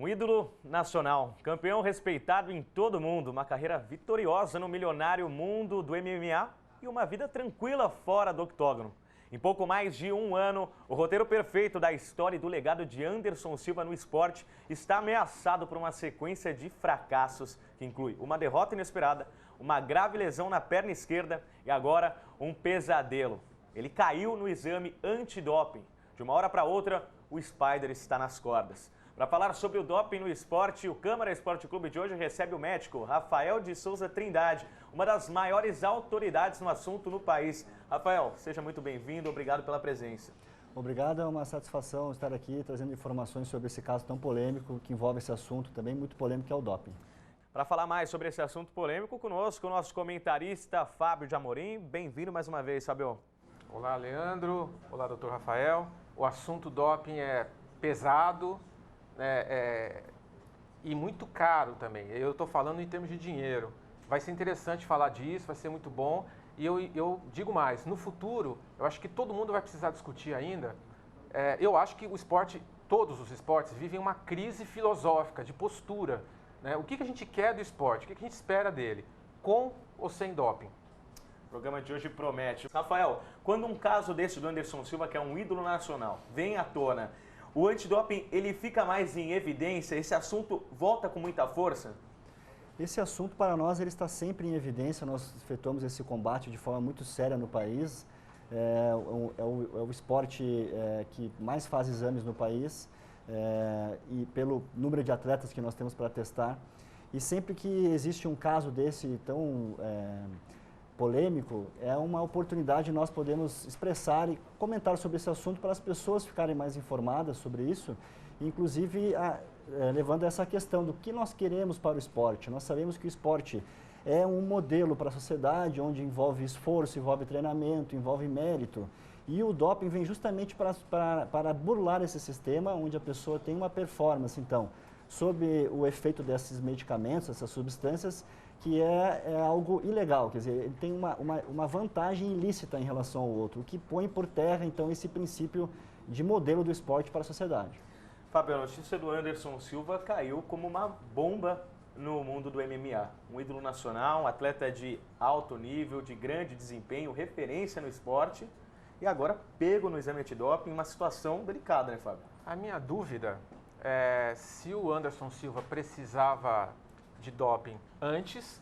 Um ídolo nacional, campeão respeitado em todo o mundo, uma carreira vitoriosa no milionário mundo do MMA e uma vida tranquila fora do octógono. Em pouco mais de um ano, o roteiro perfeito da história e do legado de Anderson Silva no esporte está ameaçado por uma sequência de fracassos que inclui uma derrota inesperada, uma grave lesão na perna esquerda e agora um pesadelo. Ele caiu no exame antidoping. De uma hora para outra, o Spider está nas cordas. Para falar sobre o doping no esporte, o Câmara Esporte Clube de hoje recebe o médico Rafael de Souza Trindade, uma das maiores autoridades no assunto no país. Rafael, seja muito bem-vindo, obrigado pela presença. Obrigado, é uma satisfação estar aqui trazendo informações sobre esse caso tão polêmico que envolve esse assunto também muito polêmico que é o doping. Para falar mais sobre esse assunto polêmico, conosco o nosso comentarista Fábio de Amorim. Bem-vindo mais uma vez, Fábio. Olá, Leandro. Olá, doutor Rafael. O assunto doping é pesado, e muito caro também. Eu estou falando em termos de dinheiro. Vai ser interessante falar disso, vai ser muito bom. E eu digo mais, no futuro, eu acho que todo mundo vai precisar discutir ainda. Eu acho que o esporte, todos os esportes, vivem uma crise filosófica, de postura. Né? O que a gente quer do esporte? O que a gente espera dele? Com ou sem doping? O programa de hoje promete. Rafael, quando um caso desse do Anderson Silva, que é um ídolo nacional, vem à tona, o antidoping ele fica mais em evidência? Esse assunto volta com muita força? Esse assunto para nós ele está sempre em evidência, nós efetuamos esse combate de forma muito séria no país. É o esporte que mais faz exames no país e pelo número de atletas que nós temos para testar. E sempre que existe um caso desse tão polêmico, é uma oportunidade de nós podemos expressar e comentar sobre esse assunto para as pessoas ficarem mais informadas sobre isso, inclusive levando essa questão do que nós queremos para o esporte. Nós sabemos que o esporte é um modelo para a sociedade, onde envolve esforço, envolve treinamento, envolve mérito, e o doping vem justamente para burlar esse sistema, onde a pessoa tem uma performance, então, sob o efeito desses medicamentos, essas substâncias, que é algo ilegal, quer dizer, ele tem uma vantagem ilícita em relação ao outro, o que põe por terra, então, esse princípio de modelo do esporte para a sociedade. Fábio, a notícia do Anderson Silva caiu como uma bomba no mundo do MMA. Um ídolo nacional, um atleta de alto nível, de grande desempenho, referência no esporte, e agora pego no exame antidoping, uma situação delicada, né, Fábio? A minha dúvida é se o Anderson Silva precisava de doping antes,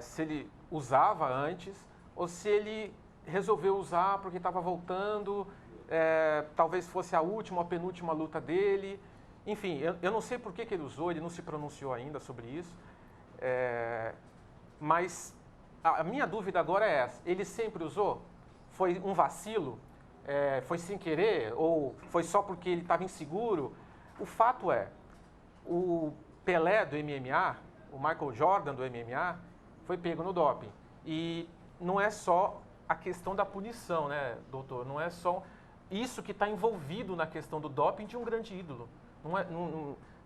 se ele usava antes, ou se ele resolveu usar porque estava voltando, talvez fosse a última ou a penúltima luta dele. Enfim, eu não sei por que ele usou, ele não se pronunciou ainda sobre isso, mas a minha dúvida agora é essa: ele sempre usou? Foi um vacilo? Foi sem querer? Ou foi só porque ele estava inseguro? O fato é, o Pelé do MMA, o Michael Jordan do MMA, foi pego no doping. E não é só a questão da punição, né, doutor? Não é só isso que está envolvido na questão do doping de um grande ídolo.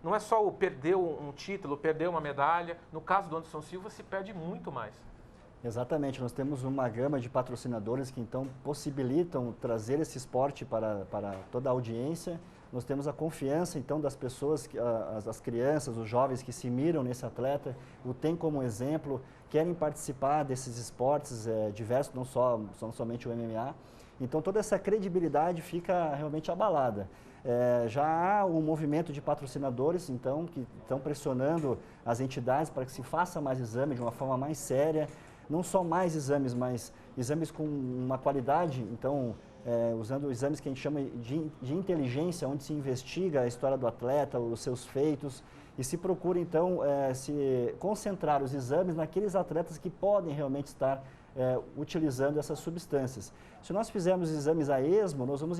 Não é só o perder um título, perder uma medalha. No caso do Anderson Silva, se perde muito mais. Exatamente, nós temos uma gama de patrocinadores que então possibilitam trazer esse esporte para toda a audiência. Nós temos a confiança então das pessoas, as crianças, os jovens que se miram nesse atleta, o tem como exemplo, querem participar desses esportes diversos, não somente o MMA. Então toda essa credibilidade fica realmente abalada. Já há um movimento de patrocinadores então que estão pressionando as entidades para que se faça mais exame de uma forma mais séria. Não só mais exames, mas exames com uma qualidade, então, usando exames que a gente chama de inteligência, onde se investiga a história do atleta, os seus feitos, e se procura, então, se concentrar os exames naqueles atletas que podem realmente estar utilizando essas substâncias. Se nós fizermos exames a esmo, nós vamos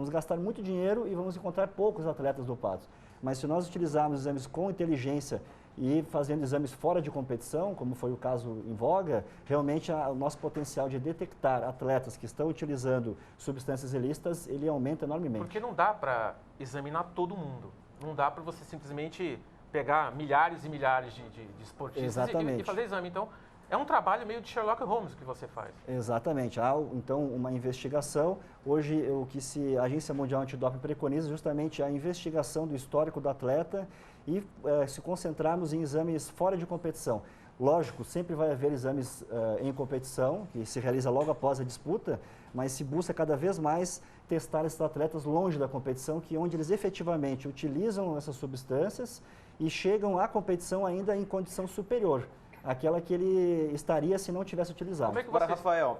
gastar muito dinheiro e vamos encontrar poucos atletas dopados. Mas se nós utilizarmos exames com inteligência e fazendo exames fora de competição, como foi o caso em voga, realmente o nosso potencial de detectar atletas que estão utilizando substâncias ilícitas, ele aumenta enormemente. Porque não dá para examinar todo mundo. Não dá para você simplesmente pegar milhares e milhares de esportistas e fazer exame. Então, É um trabalho meio de Sherlock Holmes que você faz. Exatamente. Há, então, uma investigação. Hoje, o que a Agência Mundial Antidoping preconiza justamente a investigação do histórico do atleta e se concentrarmos em exames fora de competição. Lógico, sempre vai haver exames em competição, que se realiza logo após a disputa, mas se busca cada vez mais testar esses atletas longe da competição, que onde eles efetivamente utilizam essas substâncias e chegam à competição ainda em condição superior àquela que ele estaria se não tivesse utilizado. Como é que Agora, você... Rafael,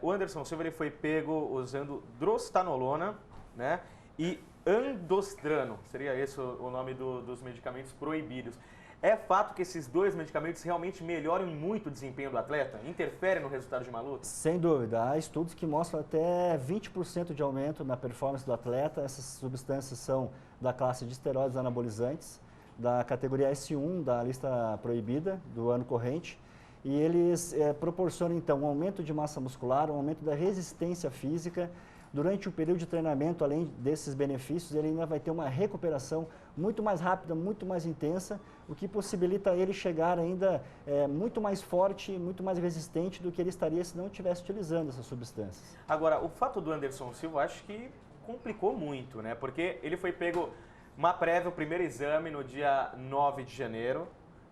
o Anderson Silva ele foi pego usando drostanolona, né, e andostrano, seria esse o nome dos medicamentos proibidos. É fato que esses dois medicamentos realmente melhoram muito o desempenho do atleta? Interferem no resultado de uma luta? Sem dúvida. Há estudos que mostram até 20% de aumento na performance do atleta. Essas substâncias são da classe de esteroides anabolizantes, da categoria S1, da lista proibida do ano corrente. E eles proporcionam, então, um aumento de massa muscular, um aumento da resistência física. Durante o período de treinamento, além desses benefícios, ele ainda vai ter uma recuperação muito mais rápida, muito mais intensa, o que possibilita ele chegar ainda muito mais forte, muito mais resistente do que ele estaria se não estivesse utilizando essas substâncias. Agora, o fato do Anderson Silva, acho que complicou muito, né? Porque ele foi pego uma prévia, o primeiro exame, no dia 9 de janeiro,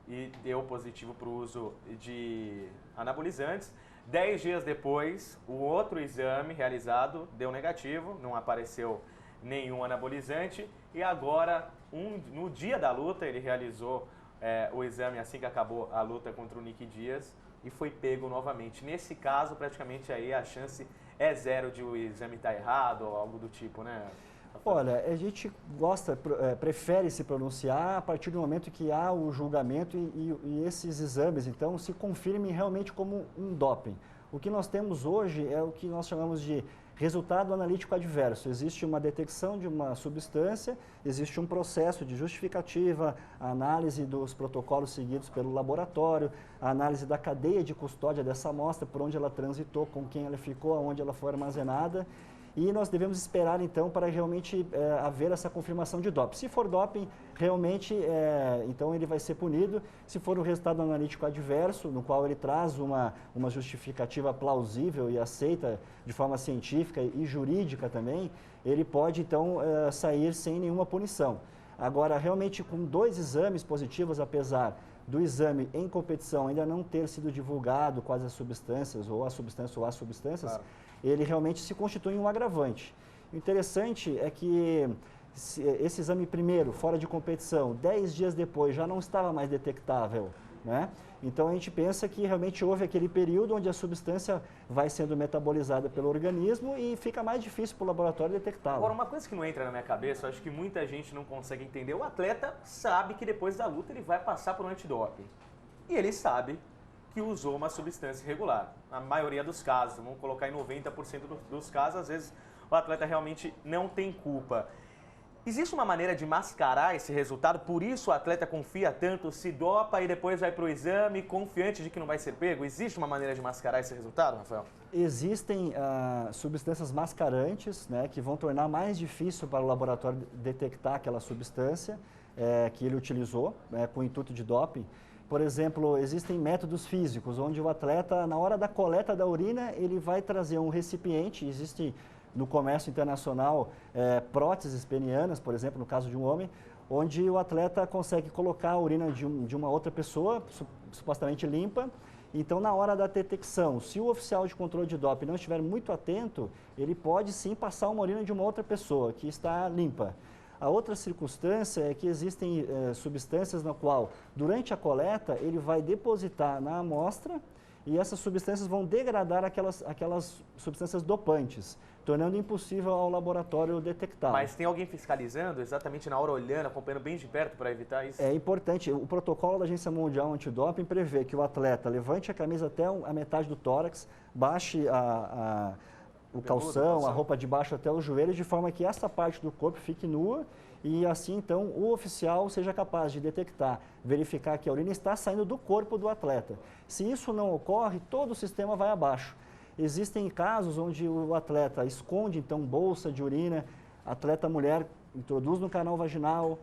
e deu positivo para o uso de anabolizantes. 10 dias depois, o outro exame realizado deu negativo, não apareceu nenhum anabolizante. E agora, no dia da luta, ele realizou o exame assim que acabou a luta contra o Nick Diaz e foi pego novamente. Nesse caso, praticamente aí a chance é zero de o exame estar errado ou algo do tipo, né? Olha, a gente prefere se pronunciar a partir do momento que há o julgamento e esses exames, então, se confirmem realmente como um doping. O que nós temos hoje é o que nós chamamos de resultado analítico adverso. Existe uma detecção de uma substância, existe um processo de justificativa, a análise dos protocolos seguidos pelo laboratório, a análise da cadeia de custódia dessa amostra, por onde ela transitou, com quem ela ficou, aonde ela foi armazenada. E nós devemos esperar, então, para realmente haver essa confirmação de doping. Se for doping, realmente, então ele vai ser punido. Se for o resultado analítico adverso, no qual ele traz uma justificativa plausível e aceita de forma científica e jurídica também, ele pode, então, sair sem nenhuma punição. Agora, realmente, com 2 exames positivos, apesar do exame em competição ainda não ter sido divulgado quais as substâncias, ou a substância ou as substâncias, claro, ele realmente se constitui um agravante. O interessante é que esse exame primeiro, fora de competição, 10 dias depois já não estava mais detectável, né? Então a gente pensa que realmente houve aquele período onde a substância vai sendo metabolizada pelo organismo e fica mais difícil para o laboratório detectá-la. Agora, uma coisa que não entra na minha cabeça, eu acho que muita gente não consegue entender, o atleta sabe que depois da luta ele vai passar por um antidoping. E ele sabe que usou uma substância irregular. Na maioria dos casos, vamos colocar em 90% dos casos, às vezes o atleta realmente não tem culpa. Existe uma maneira de mascarar esse resultado, por isso o atleta confia tanto, se dopa e depois vai para o exame confiante de que não vai ser pego? Existe uma maneira de mascarar esse resultado, Rafael? Existem substâncias mascarantes, né, que vão tornar mais difícil para o laboratório detectar aquela substância que ele utilizou com o intuito de doping. Por exemplo, existem métodos físicos, onde o atleta, na hora da coleta da urina, ele vai trazer um recipiente. Existe no comércio internacional próteses penianas, por exemplo, no caso de um homem, onde o atleta consegue colocar a urina de uma outra pessoa, supostamente limpa. Então, na hora da detecção, se o oficial de controle de doping não estiver muito atento, ele pode sim passar uma urina de uma outra pessoa que está limpa. A outra circunstância é que existem substâncias na qual, durante a coleta, ele vai depositar na amostra e essas substâncias vão degradar aquelas substâncias dopantes, tornando impossível ao laboratório detectar. Mas tem alguém fiscalizando, exatamente na hora, olhando, acompanhando bem de perto para evitar isso? É importante. O protocolo da Agência Mundial Antidoping prevê que o atleta levante a camisa até a metade do tórax, baixe o calção, a roupa de baixo até os joelhos, de forma que essa parte do corpo fique nua e assim, então, o oficial seja capaz de detectar, verificar que a urina está saindo do corpo do atleta. Se isso não ocorre, todo o sistema vai abaixo. Existem casos onde o atleta esconde, então, bolsa de urina, atleta mulher introduz no canal vaginal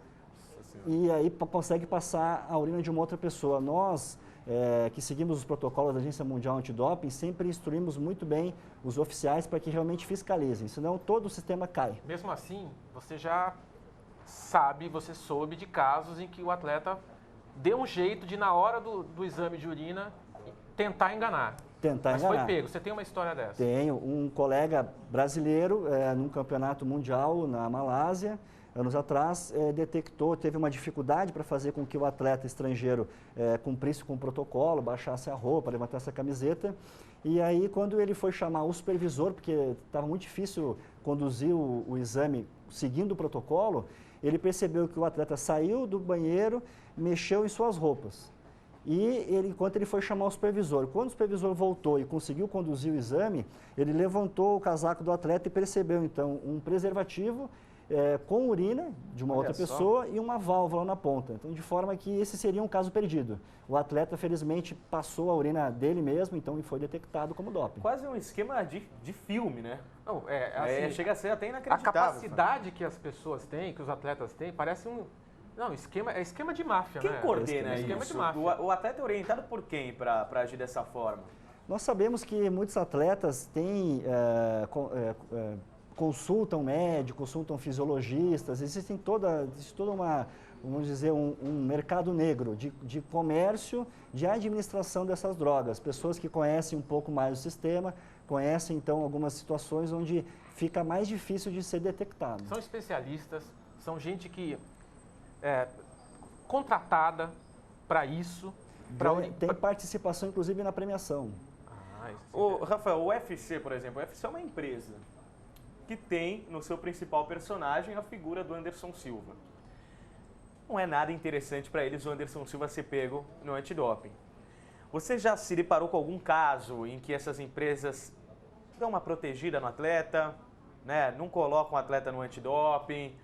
e aí consegue passar a urina de uma outra pessoa. Nós que seguimos os protocolos da Agência Mundial Antidoping, sempre instruímos muito bem os oficiais para que realmente fiscalizem, senão todo o sistema cai. Mesmo assim, você já sabe, você soube de casos em que o atleta deu um jeito de, na hora do exame de urina, tentar enganar. Mas foi pego. Você tem uma história dessa? Tenho. Um colega brasileiro, num campeonato mundial na Malásia, anos atrás, teve uma dificuldade para fazer com que o atleta estrangeiro cumprisse com o protocolo, baixasse a roupa, levantasse a camiseta. E aí, quando ele foi chamar o supervisor, porque estava muito difícil conduzir o exame seguindo o protocolo, ele percebeu que o atleta saiu do banheiro, mexeu em suas roupas. Enquanto ele foi chamar o supervisor, quando o supervisor voltou e conseguiu conduzir o exame, ele levantou o casaco do atleta e percebeu, então, um preservativo com urina de uma outra pessoa e uma válvula na ponta. Então, de forma que esse seria um caso perdido. O atleta, felizmente, passou a urina dele mesmo, então, e foi detectado como doping. Quase um esquema de filme, né? Não, assim, chega a ser até inacreditável. A capacidade que as pessoas têm, que os atletas têm, parece um... Não, esquema de máfia, Quem né? coordena isso? Esquema de máfia. O atleta é orientado por quem para agir dessa forma? Nós sabemos que muitos atletas consultam médicos, consultam fisiologistas, existe toda uma, vamos dizer, um mercado negro de comércio, de administração dessas drogas. Pessoas que conhecem um pouco mais o sistema, conhecem então algumas situações onde fica mais difícil de ser detectado. São especialistas, são gente que contratada para isso. Tem participação, inclusive, na premiação. Rafael, o UFC, por exemplo, o UFC é uma empresa que tem no seu principal personagem a figura do Anderson Silva. Não é nada interessante para eles o Anderson Silva ser pego no antidoping. Você já se deparou com algum caso em que essas empresas dão uma protegida no atleta, né? Não colocam o atleta no antidoping,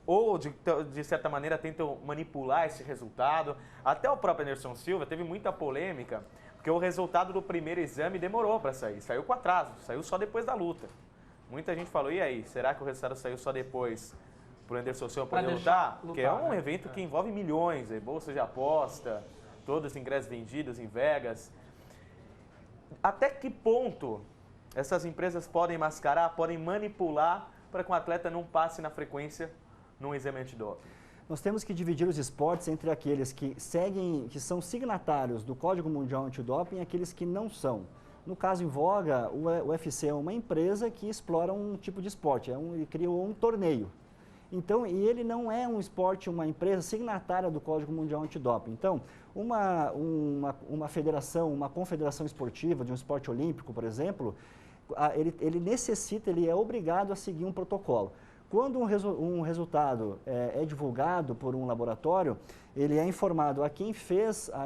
ou de certa maneira tentam manipular esse resultado? Até o próprio Anderson Silva teve muita polêmica, porque o resultado do primeiro exame demorou para sair, saiu com atraso, saiu só depois da luta. Muita gente falou, e aí, será que o resultado saiu só depois para o Anderson Silva poder lutar? Porque é um evento que envolve milhões, bolsa de aposta, todos os ingressos vendidos em Vegas. Até que ponto essas empresas podem mascarar, podem manipular para que um atleta não passe na frequência num exame antidoping? Nós temos que dividir os esportes entre aqueles que são signatários do Código Mundial Antidoping e aqueles que não são. No caso em voga, o UFC é uma empresa que explora um tipo de esporte, ele criou um torneio. Então, e ele não é um esporte, uma empresa signatária do Código Mundial Antidoping. Então, uma federação, uma confederação esportiva de um esporte olímpico, por exemplo, ele é obrigado a seguir um protocolo. Quando um resultado é divulgado por um laboratório, ele é informado a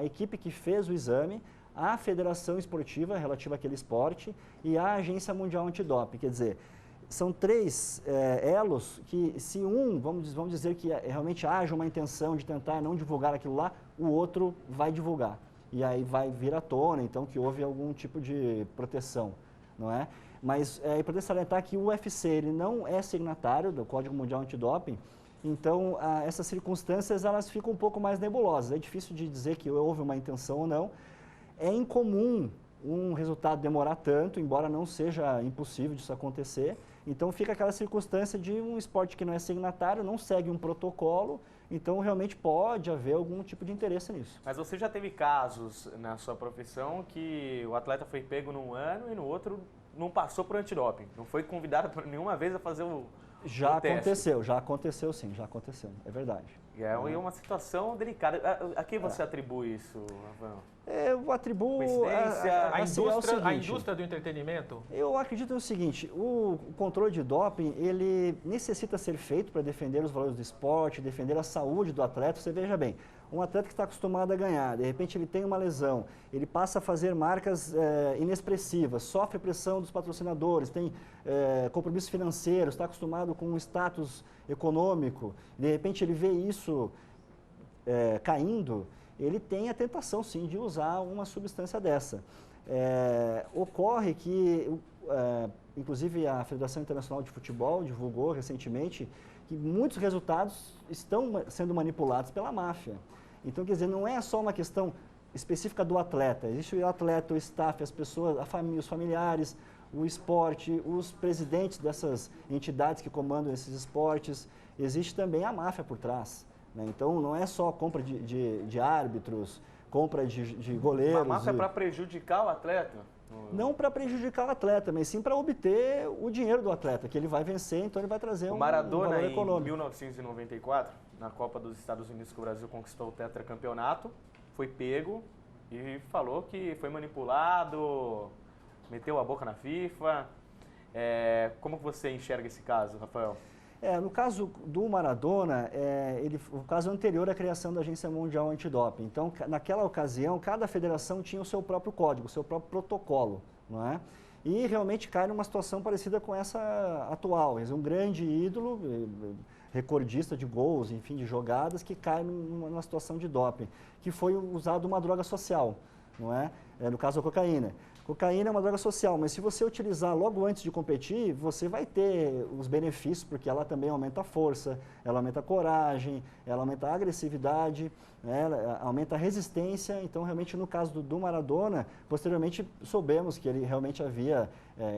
equipe que fez o exame, a federação esportiva relativa àquele esporte e a Agência Mundial Antidoping. Quer dizer, são três elos que, se vamos dizer que realmente haja uma intenção de tentar não divulgar aquilo lá, o outro vai divulgar. E aí vai vir à tona, então, que houve algum tipo de proteção, não é? Mas é importante salientar que o UFC ele não é signatário do Código Mundial Antidoping, então essas circunstâncias elas ficam um pouco mais nebulosas. É difícil de dizer que houve uma intenção ou não. É incomum um resultado demorar tanto, embora não seja impossível disso acontecer. Então fica aquela circunstância de um esporte que não é signatário, não segue um protocolo, então realmente pode haver algum tipo de interesse nisso. Mas você já teve casos na sua profissão que o atleta foi pego num ano e no outro não passou por antidoping, não foi convidado por nenhuma vez a fazer o teste? Já aconteceu sim, já aconteceu, é verdade. É uma situação delicada. A quem você atribui isso, Rafael? Eu atribuo a indústria do entretenimento? Eu acredito no seguinte, o controle de doping, ele necessita ser feito para defender os valores do esporte, defender a saúde do atleta. Você veja bem, um atleta que está acostumado a ganhar, de repente ele tem uma lesão, ele passa a fazer marcas inexpressivas, sofre pressão dos patrocinadores, tem compromissos financeiros, está acostumado com um status econômico, de repente ele vê isso caindo, ele tem a tentação, sim, de usar uma substância dessa. Ocorre que, inclusive, a Federação Internacional de Futebol divulgou recentemente que muitos resultados estão sendo manipulados pela máfia. Então, quer dizer, não é só uma questão específica do atleta. Existe o atleta, o staff, as pessoas, a família, os familiares, o esporte, os presidentes dessas entidades que comandam esses esportes. Existe também a máfia por trás, né? Então, não é só compra de árbitros, compra de goleiros. A máfia é para prejudicar o atleta? Não para prejudicar o atleta, mas sim para obter o dinheiro do atleta, que ele vai vencer, então ele vai trazer um valor econômico. Maradona, em 1994, na Copa dos Estados Unidos, que o Brasil conquistou o tetracampeonato, foi pego e falou que foi manipulado, meteu a boca na FIFA. Como que você enxerga esse caso, Rafael? No caso do Maradona, o caso anterior à criação da Agência Mundial Antidoping. Então, naquela ocasião, cada federação tinha o seu próprio código, o seu próprio protocolo, não é? E realmente cai numa situação parecida com essa atual. Um grande ídolo, recordista de gols, enfim, de jogadas, que cai numa situação de doping, que foi usado uma droga social, não é? No caso, a cocaína. Cocaína é uma droga social, mas se você utilizar logo antes de competir, você vai ter os benefícios, porque ela também aumenta a força, ela aumenta a coragem, ela aumenta a agressividade, né, ela aumenta a resistência. Então, realmente, no caso do Maradona, posteriormente soubemos que ele realmente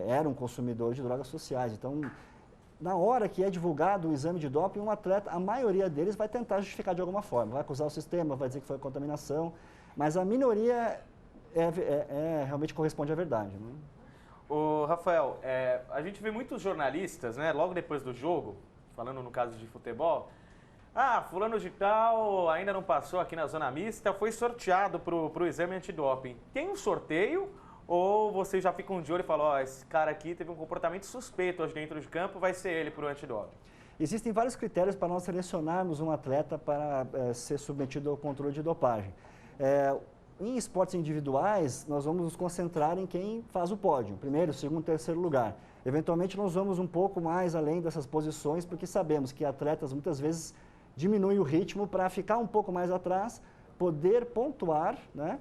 era um consumidor de drogas sociais. Então, na hora que é divulgado o exame de doping, um atleta, a maioria deles vai tentar justificar de alguma forma, vai acusar o sistema, vai dizer que foi contaminação, mas a minoria realmente corresponde à verdade. Né? Ô, Rafael, a gente vê muitos jornalistas, né, logo depois do jogo, falando no caso de futebol, fulano de tal ainda não passou aqui na zona mista, foi sorteado para o exame antidoping. Tem um sorteio ou vocês já ficam de olho e falam, esse cara aqui teve um comportamento suspeito hoje dentro de campo, vai ser ele para o antidoping? Existem vários critérios para nós selecionarmos um atleta para ser submetido ao controle de dopagem. Em esportes individuais, nós vamos nos concentrar em quem faz o pódio, primeiro, segundo, terceiro lugar. Eventualmente, nós vamos um pouco mais além dessas posições, porque sabemos que atletas muitas vezes diminuem o ritmo para ficar um pouco mais atrás, poder pontuar, né,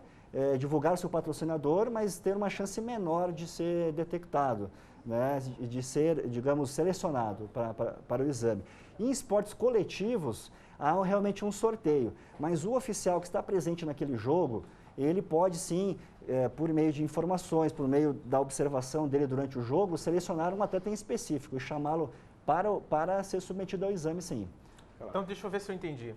divulgar o seu patrocinador, mas ter uma chance menor de ser detectado, né, de ser, digamos, selecionado para o exame. Em esportes coletivos, há realmente um sorteio, mas o oficial que está presente naquele jogo, ele pode sim, por meio de informações, por meio da observação dele durante o jogo, selecionar um atleta em específico e chamá-lo para ser submetido ao exame, sim. Então, deixa eu ver se eu entendi.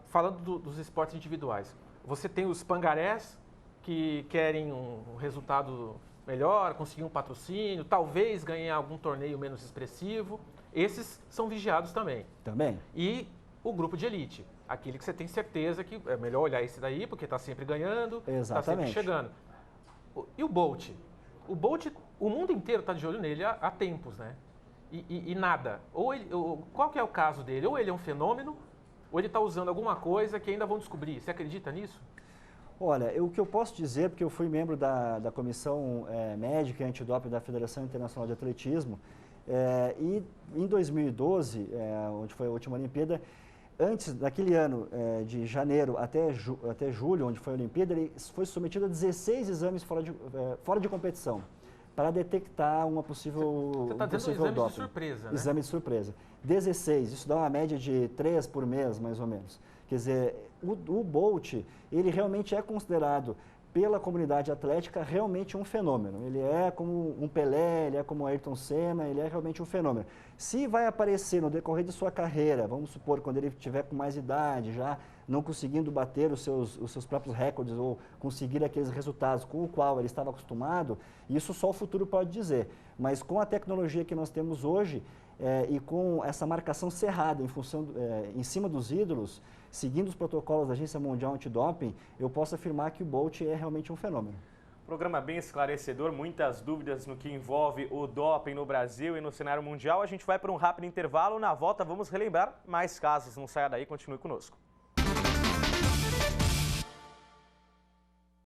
Falando dos esportes individuais, você tem os pangarés que querem um resultado melhor, conseguir um patrocínio, talvez ganhar algum torneio menos expressivo. Esses são vigiados também. Também. E o grupo de elite, aquele que você tem certeza que é melhor olhar esse daí, porque está sempre ganhando, está sempre chegando. E o Bolt? O Bolt, o mundo inteiro está de olho nele há tempos, né? E nada. Qual que é o caso dele? Ou ele é um fenômeno, ou ele está usando alguma coisa que ainda vão descobrir. Você acredita nisso? Olha, o que eu posso dizer, porque eu fui membro da Comissão Médica e Antidoping da Federação Internacional de Atletismo, e em 2012, onde foi a última Olimpíada, antes daquele ano, de janeiro até julho, onde foi a Olimpíada, ele foi submetido a 16 exames fora de competição, para detectar uma possível doping. Você está dizendo exame de surpresa, né? Exame de surpresa. 16, isso dá uma média de 3 por mês, mais ou menos. Quer dizer, o Bolt, ele realmente é considerado pela comunidade atlética realmente um fenômeno. Ele é como um Pelé, ele é como o Ayrton Senna, ele é realmente um fenômeno. Se vai aparecer no decorrer de sua carreira, vamos supor, quando ele tiver com mais idade, já não conseguindo bater os seus próprios recordes ou conseguir aqueles resultados com o qual ele estava acostumado, isso só o futuro pode dizer. Mas com a tecnologia que nós temos hoje e com essa marcação cerrada em cima dos ídolos, seguindo os protocolos da Agência Mundial Antidoping, eu posso afirmar que o Bolt é realmente um fenômeno. Programa bem esclarecedor, muitas dúvidas no que envolve o doping no Brasil e no cenário mundial. A gente vai para um rápido intervalo, na volta vamos relembrar mais casos. Não saia daí, continue conosco.